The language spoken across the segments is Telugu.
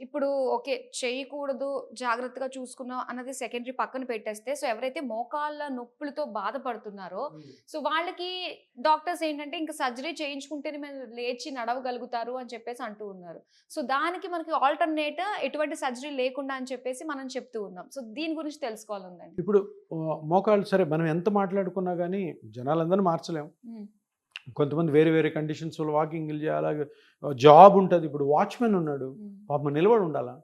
ఇప్పుడు ఓకే. చేయకూడదు, జాగ్రత్తగా చూసుకున్నాం అన్నది సెకండరీ పక్కన పెట్టేస్తే, సో ఎవరైతే మోకాళ్ళ నొప్పులతో బాధపడుతున్నారో, సో వాళ్ళకి డాక్టర్స్ ఏంటంటే ఇంక సర్జరీ చేయించుకుంటేనే మీరు లేచి నడవగలుగుతారు అని చెప్పేసి అంటూ ఉన్నారు. సో దానికి మనకి ఆల్టర్‌నేట్ ఎటువంటి సర్జరీ లేకుండా అని చెప్పేసి మనం చెప్తూ ఉన్నాం. సో దీని గురించి తెలుసుకోవాలందండి. ఇప్పుడు మోకాళ్ళు సరే మనం ఎంత మాట్లాడుకున్నా గానీ జనాలందరిని మార్చలేం. హ్మ్. కొంతమంది వేరే వేరే కండిషన్స్ వల్ల వాకింగ్‌లు చేయాలి. అలాగే జాబ్ ఉంటది. ఇప్పుడు వాచ్‌మెన్ ఉన్నాడు. హ్మ్. పాపం నిలబడి ఉండాలా?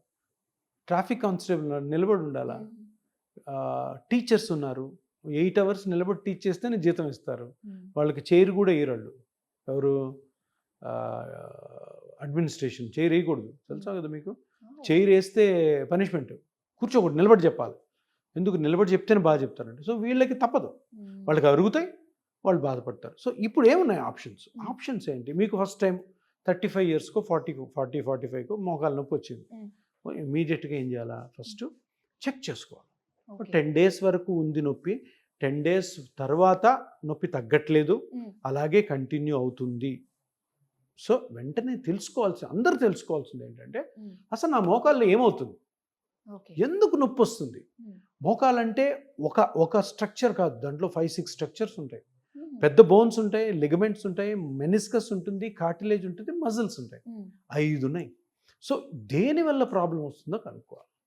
ట్రాఫిక్ కానిస్టేబుల్ ఉన్నాడు. నిలబడి ఉండాలా? హ్మ్. టీచర్స్ ఉన్నారు. 8 అవర్స్ నిలబడి టీచ్ చేస్తేనే జీతం ఇస్తారు. హ్మ్. వాళ్ళకి చైర్ కూడా ఇయ్యరాళ్ళు. ఎవరు అడ్మినిస్ట్రేషన్ చైర్ వేయకూడదు. తెలుసా కదా మీకు? ఓహ్! చైర్ వేస్తే పనిష్మెంట్. కూర్చోకూడదు. నిలబడి చెప్పాలి. ఎందుకు నిలబడి చెప్తేనే బాగా చెప్తారండి. సో వీళ్ళకి తప్పదు. హ్మ్. వాళ్ళకి అరుగుతాయి. వాళ్ళు బాధపడతారు. సో ఇప్పుడు ఏమున్నాయి ఆప్షన్స్? హ్మ్. ఆప్షన్స్ ఏంటి? మీకు ఫస్ట్ టైం 35 ఇయర్స్‌కో, 45కో మోకాలు నొప్పి వచ్చింది. హ్మ్. ఇమ్మీడియేట్‌గా ఏం చేయాలా? ఫస్ట్ చెక్ చేసుకోవాలి. ఓకే. 10 డేస్ వరకు ఉంది నొప్పి. 10 డేస్ తర్వాత నొప్పి తగ్గట్లేదు. హ్మ్. అలాగే కంటిన్యూ అవుతుంది. సో వెంటనే అందరూ తెలుసుకోవాల్సింది ఏంటంటే, హ్మ్. అసలు నా మోకాల్లో ఏమవుతుంది? ఓకే. ఎందుకు నొప్పొస్తుంది? హ్మ్. మోకాలంటే ఒక స్ట్రక్చర్ కాదు. దాంట్లో 5, 6 స్ట్రక్చర్స్ ఉంటాయి. హ్మ్. పెద్ద బోన్స్ ఉంటాయి, లిగమెంట్స్ ఉంటాయి, మెనిస్కస్ ఉంటుంది, కార్టిలేజ్ ఉంటుంది, మజిల్స్ ఉంటాయి. హ్మ్. 5 ఉన్నాయి. సో దేనివల్ల ప్రాబ్లమ్ వస్తుందో కనుక్కోవాలి.